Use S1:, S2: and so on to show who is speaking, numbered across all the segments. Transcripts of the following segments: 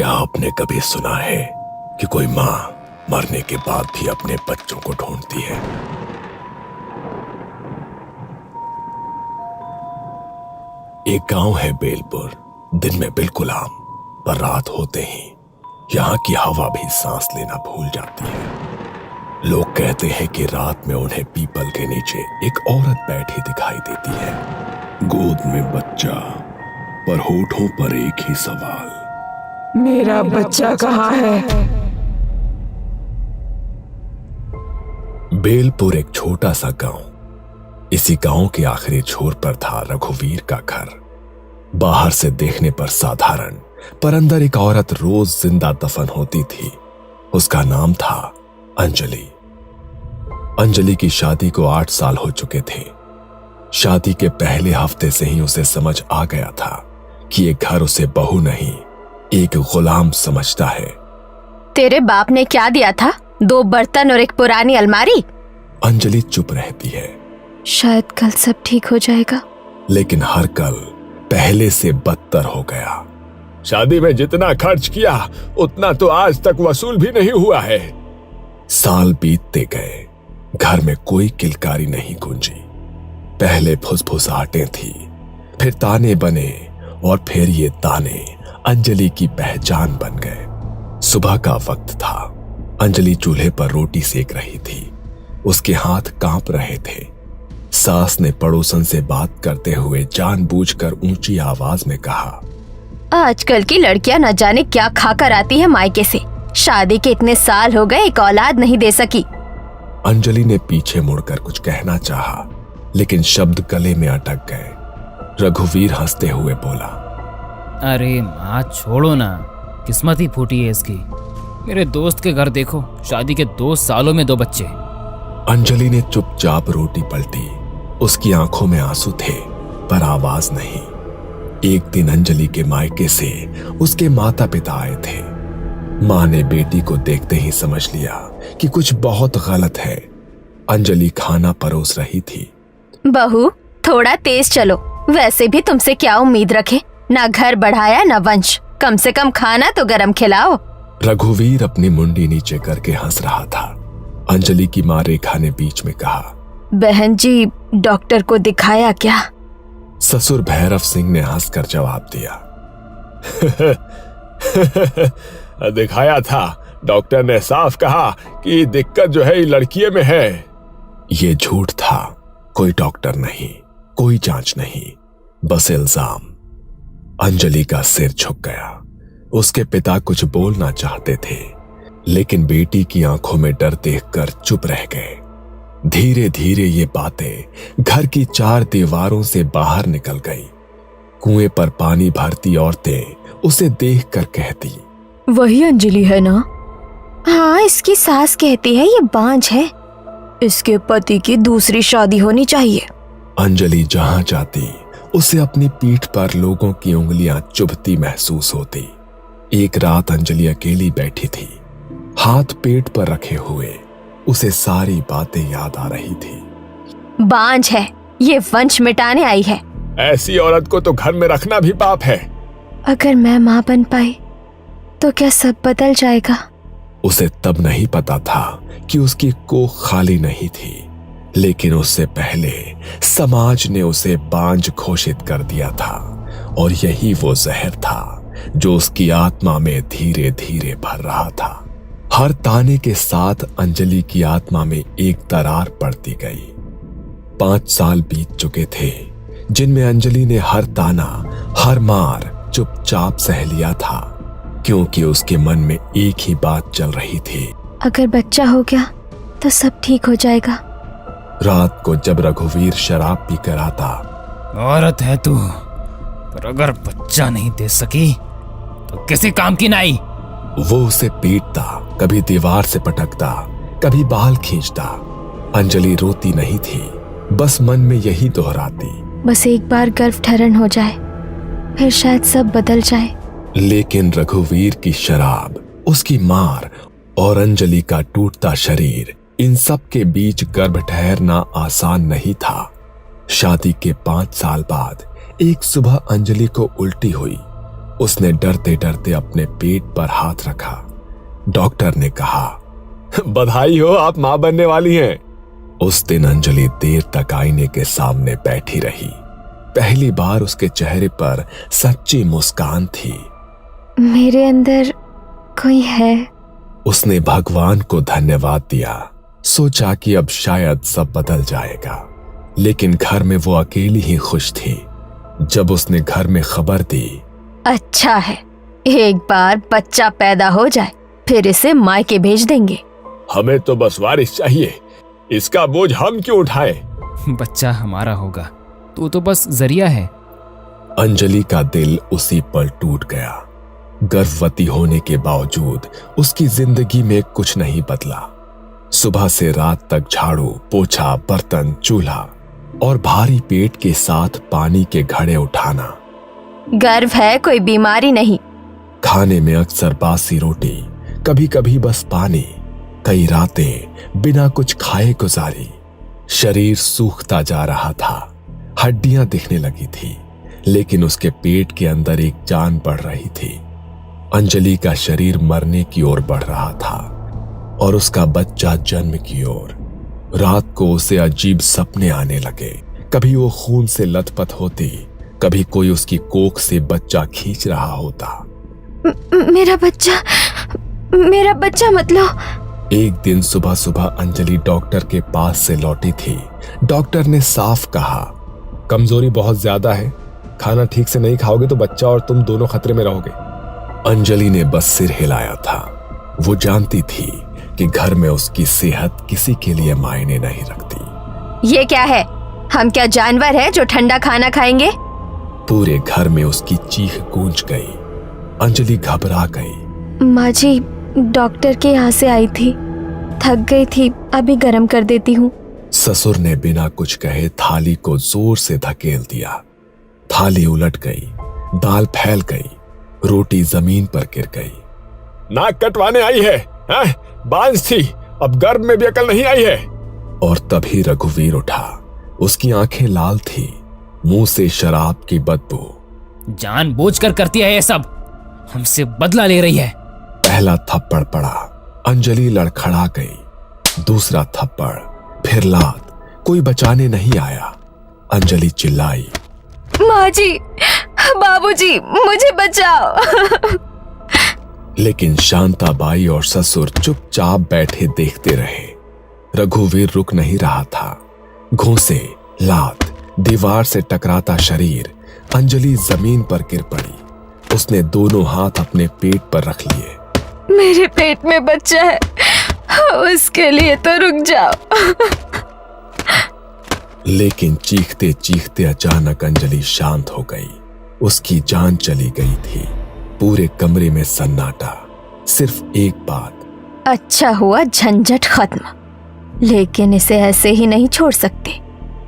S1: क्या आपने कभी सुना है कि कोई माँ मरने के बाद भी अपने बच्चों को ढूंढती है? एक गांव है बेलपुर। दिन में बिल्कुल आम, पर रात होते ही यहां की हवा भी सांस लेना भूल जाती है। लोग कहते हैं कि रात में उन्हें पीपल के नीचे एक औरत बैठी दिखाई देती है, गोद में बच्चा, पर होठों पर एक ही सवाल,
S2: मेरा बच्चा कहाँ है?
S1: बेलपुर एक छोटा सा गांव। इसी गांव के आखिरी छोर पर था रघुवीर का घर। बाहर से देखने पर साधारण, पर अंदर एक औरत रोज जिंदा दफन होती थी। उसका नाम था अंजलि। अंजलि की शादी को 8 साल हो चुके थे। शादी के पहले हफ्ते से ही उसे समझ आ गया था कि ये घर उसे बहू नहीं, एक गुलाम समझता है।
S3: तेरे बाप ने क्या दिया था? 2 बर्तन और एक पुरानी अलमारी?
S1: अंजलि चुप रहती है।
S3: शायद कल सब ठीक हो जाएगा।
S1: लेकिन हर कल पहले से बदतर हो गया। शादी में जितना खर्च किया उतना तो आज तक वसूल भी नहीं हुआ है। साल बीतते गए, घर में कोई किलकारी नहीं गूंजी। पहले फुसफुसाहटें थी, फिर ताने बने, और फिर ये ताने अंजलि की पहचान बन गए। सुबह का वक्त था। अंजलि चूल्हे पर रोटी सेक रही थी। उसके हाथ कांप रहे थे। सास ने पड़ोसन से बात करते हुए जानबूझकर ऊंची आवाज में कहा,
S3: आजकल की लड़कियां न जाने क्या खाकर आती है मायके से। शादी के इतने साल हो गए, एक औलाद नहीं दे सकी।
S1: अंजलि ने पीछे मुड़कर कुछ कहना चाहा, लेकिन शब्द गले में अटक गए। रघुवीर हंसते हुए बोला,
S4: अरे माँ छोड़ो ना, किस्मत ही फूटी है इसकी। मेरे दोस्त के घर देखो, शादी के 2 सालों में 2 बच्चे।
S1: अंजलि ने चुपचाप रोटी पलटी। उसकी आंखों में आंसू थे, पर आवाज नहीं। एक दिन अंजलि के मायके से उसके माता पिता आए थे। माँ ने बेटी को देखते ही समझ लिया कि कुछ बहुत गलत है। अंजलि खाना परोस रही थी।
S3: बहू, थोड़ा तेज चलो। वैसे भी तुमसे क्या उम्मीद रखे? ना घर बढ़ाया ना वंश, कम से कम खाना तो गरम खिलाओ।
S1: रघुवीर अपनी मुंडी नीचे करके हंस रहा था। अंजलि की माँ रेखा ने बीच में कहा,
S3: बहन जी, डॉक्टर को दिखाया क्या?
S1: ससुर भैरव सिंह ने हंसकर जवाब दिया, दिखाया था। डॉक्टर ने साफ कहा कि दिक्कत जो है लड़कियों में है। ये झूठ था। कोई डॉक्टर नहीं, कोई जांच नहीं, बस इल्जाम। अंजलि का सिर झुक गया। उसके पिता कुछ बोलना चाहते थे, लेकिन बेटी की आंखों में डर देखकर चुप रह गए। धीरे धीरे ये बातें घर की 4 दीवारों से बाहर निकल गई। कुएं पर पानी भरती औरतें उसे देखकर कहती,
S3: वही अंजलि है ना? हाँ, इसकी सास कहती है ये बांझ है, इसके पति की दूसरी शादी होनी चाहिए।
S1: अंजलि जहां जाती उसे अपनी पीठ पर लोगों की उंगलियां चुभती महसूस होती। एक रात अंजलि अकेली बैठी थी, हाथ पेट पर रखे हुए। उसे सारी बातें याद आ रही थी।
S3: बांझ है, ये वंश मिटाने आई है।
S1: ऐसी औरत को तो घर में रखना भी पाप है।
S3: अगर मैं माँ बन पाई तो क्या सब बदल जाएगा?
S1: उसे तब नहीं पता था कि उसकी कोख खाली नहीं थी, लेकिन उससे पहले समाज ने उसे बांझ घोषित कर दिया था, और यही वो जहर था जो उसकी आत्मा में धीरे धीरे भर रहा था। हर ताने के साथ अंजलि की आत्मा में एक दरार पड़ती गई। 5 साल बीत चुके थे, जिनमें अंजलि ने हर ताना, हर मार चुपचाप सह लिया था, क्योंकि उसके मन में एक ही बात चल रही थी,
S3: अगर बच्चा हो गया तो सब ठीक हो जाएगा।
S1: रात को जब रघुवीर शराब पीकर आता,
S4: औरत है तू, पर अगर बच्चा नहीं दे सकी तो किसी काम की नहीं।
S1: वो उसे पीटता, कभी दीवार से पटकता, कभी बाल खींचता। अंजलि रोती नहीं थी, बस मन में यही दोहराती,
S3: बस एक बार गर्भधारण हो जाए, फिर शायद सब बदल जाए।
S1: लेकिन रघुवीर की शराब, उसकी मार और अंजलि का टूटता शरीर, इन सब के बीच गर्भ ठहरना आसान नहीं था। शादी के 5 साल बाद एक सुबह अंजलि को उल्टी हुई। उसने डरते डरते अपने पेट पर हाथ रखा। डॉक्टर ने कहा, बधाई हो, आप मां बनने वाली हैं। उस दिन अंजलि देर तक आईने के सामने बैठी रही। पहली बार उसके चेहरे पर सच्ची मुस्कान थी।
S3: मेरे अंदर कोई है।
S1: उसने भगवान को धन्यवाद दिया। सोचा कि अब शायद सब बदल जाएगा, लेकिन घर में वो अकेली ही खुश थी। जब उसने घर में खबर दी,
S3: अच्छा है, एक बार बच्चा पैदा हो जाए फिर इसे मायके भेज देंगे।
S1: हमें तो बस वारिस चाहिए, इसका बोझ हम क्यों उठाएं?
S4: बच्चा हमारा होगा, तू तो बस जरिया है।
S1: अंजलि का दिल उसी पल टूट गया। गर्भवती होने के बावजूद उसकी जिंदगी में कुछ नहीं बदला। सुबह से रात तक झाड़ू, पोछा, बर्तन, चूल्हा और भारी पेट के साथ पानी के घड़े उठाना।
S3: गर्व है, कोई बीमारी नहीं।
S1: खाने में अक्सर बासी रोटी, कभी कभी बस पानी। कई रातें बिना कुछ खाए गुजारी। शरीर सूखता जा रहा था, हड्डियां दिखने लगी थी, लेकिन उसके पेट के अंदर एक जान बढ़ रही थी। अंजलि का शरीर मरने की ओर बढ़ रहा था और उसका बच्चा जन्म की ओर। रात को उसे अजीब सपने आने लगे। कभी वो खून से लथपथ होती, कभी कोई उसकी कोख से बच्चा खींच रहा होता।
S3: मेरा बच्चा मतलब।
S1: एक दिन सुबह सुबह अंजलि डॉक्टर के पास से लौटी थी। डॉक्टर ने साफ कहा, कमजोरी बहुत ज्यादा है, खाना ठीक से नहीं खाओगे तो बच्चा और तुम दोनों खतरे में रहोगे। अंजलि ने बस सिर हिलाया था। वो जानती थी कि घर में उसकी सेहत किसी के लिए मायने नहीं रखती।
S3: ये क्या है? हम क्या जानवर हैं जो ठंडा खाना खाएंगे?
S1: पूरे घर में उसकी चीख गूंज गई। अंजलि घबरा गई।
S3: माँ जी, डॉक्टर के यहाँ से आई थी, थक गई थी, अभी गर्म कर देती हूँ।
S1: ससुर ने बिना कुछ कहे थाली को जोर से धकेल दिया। थाली उलट गई, दाल फैल गई, रोटी जमीन पर गिर गई। नाक कटवाने आई है? बांझ थी, अब गर्भ में भी अकल नहीं आई है। और तभी रघुवीर उठा। उसकी आंखें लाल थी, मुंह से शराब की बदबू।
S4: जानबूझकर करती है ये सब, हमसे बदला ले रही है।
S1: पहला थप्पड़ पड़ा, अंजलि लड़खड़ा गई। दूसरा थप्पड़, फिर लात। कोई बचाने नहीं आया। अंजलि चिल्लाई,
S3: माँ जी, बाबूजी, मुझे बचाओ।
S1: लेकिन शांताबाई और ससुर चुपचाप बैठे देखते रहे। रघुवीर रुक नहीं रहा था। घूंसे, लात, दीवार से टकराता शरीर। अंजलि जमीन पर गिर पड़ी। उसने दोनों हाथ अपने पेट पर रख लिए।
S3: मेरे पेट में बच्चा है, उसके लिए तो रुक जाओ।
S1: लेकिन चीखते चीखते अचानक अंजलि शांत हो गई। उसकी जान चली गई थी। पूरे कमरे में सन्नाटा। सिर्फ एक बात,
S3: अच्छा हुआ झंझट खत्म, लेकिन इसे ऐसे ही नहीं छोड़ सकते।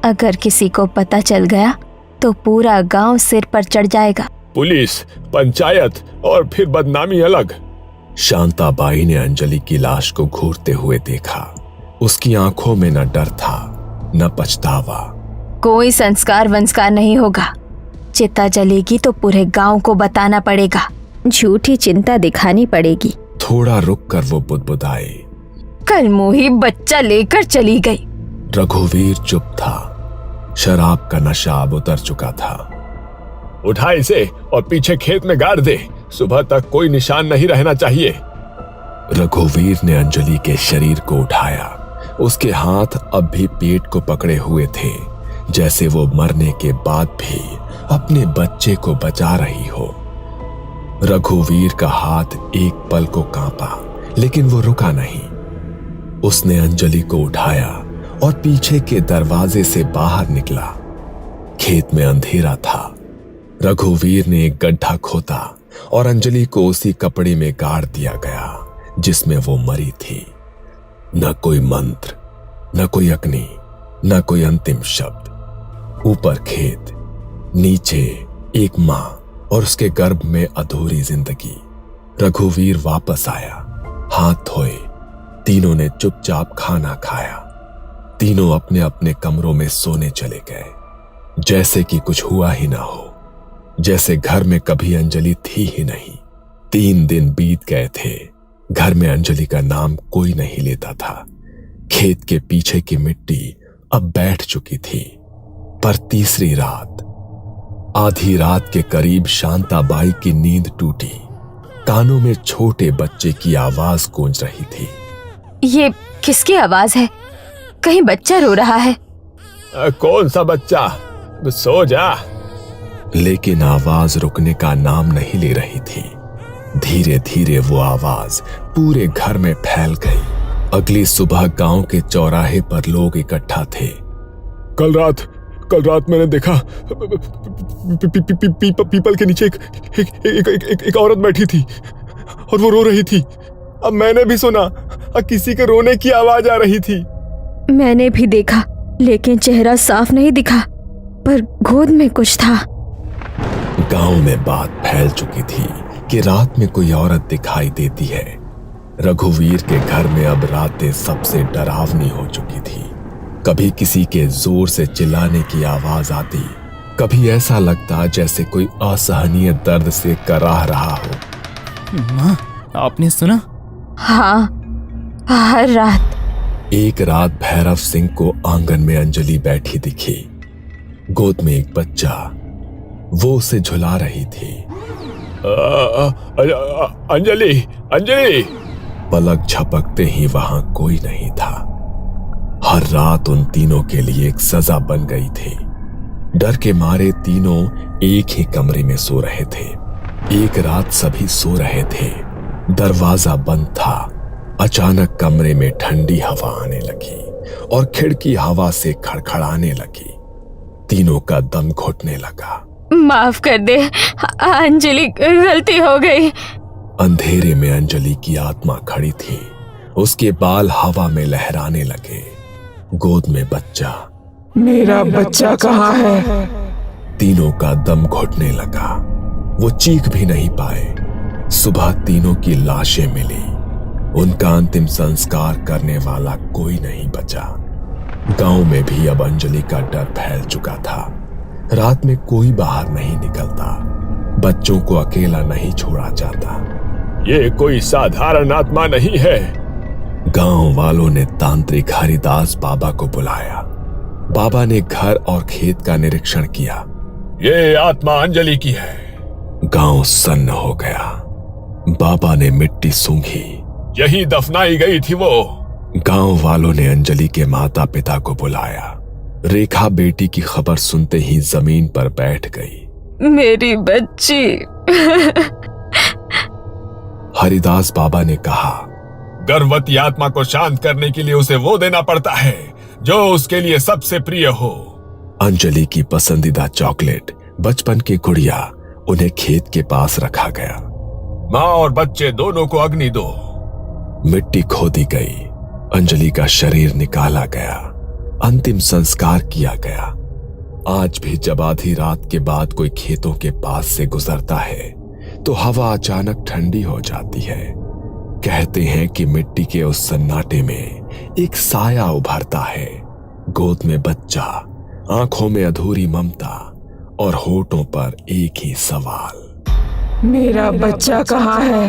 S3: अगर किसी को पता चल गया तो पूरा गांव सिर पर चढ़ जाएगा।
S1: पुलिस, पंचायत और फिर बदनामी अलग। शांताबाई ने अंजलि की लाश को घूरते हुए देखा। उसकी आंखों में न डर था, न पछतावा।
S3: कोई संस्कार वंस्कार नहीं होगा। चिता जलेगी तो पूरे गांव को बताना पड़ेगा, झूठी चिंता दिखानी पड़ेगी।
S1: थोड़ा रुक कर वो बुदबुदाए,
S3: कल मोही बच्चा लेकर चली गई।
S1: रघुवीर चुप था। शराब का नशा अब उतर चुका था। उठा इसे और पीछे खेत में गाड़ दे, सुबह तक कोई निशान नहीं रहना चाहिए। रघुवीर ने अंजलि के शरीर को उठाया। उसके हाथ अब भी पेट को पकड़े हुए थे, जैसे वो मरने के बाद भी अपने बच्चे को बचा रही हो। रघुवीर का हाथ एक पल को कांपा, लेकिन वो रुका नहीं। उसने अंजलि को उठाया और पीछे के दरवाजे से बाहर निकला। खेत में अंधेरा था। रघुवीर ने एक गड्ढा खोदा और अंजलि को उसी कपड़े में गाड़ दिया गया जिसमें वो मरी थी। न कोई मंत्र, न कोई अग्नि, न कोई अंतिम शब्द। ऊपर खेत, नीचे एक मां और उसके गर्भ में अधूरी जिंदगी। रघुवीर वापस आया, हाथ धोए। तीनों ने चुपचाप खाना खाया। तीनों अपने अपने कमरों में सोने चले गए, जैसे कि कुछ हुआ ही ना हो। जैसे घर में कभी अंजलि थी ही नहीं। 3 दिन बीत गए थे। घर में अंजलि का नाम कोई नहीं लेता था। खेत के पीछे की मिट्टी अब बैठ चुकी थी। पर तीसरी रात, आधी रात के करीब शांताबाई की नींद टूटी। कानों में छोटे बच्चे की आवाज गूंज रही थी।
S3: ये किसकी आवाज है? कहीं बच्चा रो रहा है?
S1: कौन सा बच्चा? सो जा। लेकिन आवाज रुकने का नाम नहीं ले रही थी। धीरे धीरे वो आवाज पूरे घर में फैल गई। अगली सुबह गांव के चौराहे पर लोग इकट्ठा थे। कल रात मैंने देखा पीपल के नीचे एक औरत बैठी थी और वो रो रही थी। अब मैंने भी सुना किसी के रोने की आवाज आ रही थी।
S3: मैंने भी देखा, लेकिन चेहरा साफ नहीं दिखा, पर गोद में कुछ था।
S1: गांव में बात फैल चुकी थी कि रात में कोई औरत दिखाई देती है। रघुवीर के घर में अब रातें सबसे डरावनी हो चुकी थी। कभी किसी के जोर से चिल्लाने की आवाज आती, कभी ऐसा लगता जैसे कोई असहनीय दर्द से कराह रहा हो।
S4: माँ, आपने सुना?
S3: हाँ, हर रात।
S1: एक रात भैरव सिंह को आंगन में अंजलि बैठी दिखी। गोद में एक बच्चा, वो उसे झुला रही थी। अंजलि। पलक झपकते ही वहां कोई नहीं था। हर रात उन तीनों के लिए एक सजा बन गई थी। डर के मारे तीनों एक ही कमरे में सो रहे थे। एक रात सभी सो रहे थे, दरवाजा बंद था। अचानक कमरे में ठंडी हवा आने लगी और खिड़की हवा से खड़खड़ाने लगी। तीनों का दम घुटने लगा।
S3: माफ कर दे अंजलि, गलती हो गई।
S1: अंधेरे में अंजलि की आत्मा खड़ी थी। उसके बाल हवा में लहराने लगे। गोद में बच्चा।
S2: मेरा बच्चा कहाँ है?
S1: तीनों का दम घुटने लगा। वो चीख भी नहीं पाए। सुबह तीनों की लाशें मिली। उनका अंतिम संस्कार करने वाला कोई नहीं बचा। गांव में भी अब अंजलि का डर फैल चुका था। रात में कोई बाहर नहीं निकलता। बच्चों को अकेला नहीं छोड़ा जाता। ये कोई साधारण आत्मा नहीं है। गांव वालों ने तांत्रिक हरिदास बाबा को बुलाया। बाबा ने घर और खेत का निरीक्षण किया। ये आत्मा अंजलि की है। गांव सन्न हो गया। बाबा ने मिट्टी सूंघी। यही दफनाई गई थी वो। गांव वालों ने अंजलि के माता पिता को बुलाया। रेखा बेटी की खबर सुनते ही जमीन पर बैठ गई।
S3: मेरी बच्ची।
S1: हरिदास बाबा ने कहा, गर्भवती आत्मा को शांत करने के लिए उसे वो देना पड़ता है जो उसके लिए सबसे प्रिय हो। अंजलि की पसंदीदा चॉकलेट, बचपन की गुड़िया, उन्हें खेत के पास रखा गया। माँ और बच्चे दोनों को अग्नि दो। मिट्टी खोदी गई। अंजलि का शरीर निकाला गया। अंतिम संस्कार किया गया। आज भी जब आधी रात के बाद कोई खेतों के पास से गुजरता है तो हवा अचानक ठंडी हो जाती है। कहते हैं कि मिट्टी के उस सन्नाटे में एक साया उभरता है। गोद में बच्चा, आंखों में अधूरी ममता और होठों पर एक ही सवाल,
S2: मेरा बच्चा कहाँ है?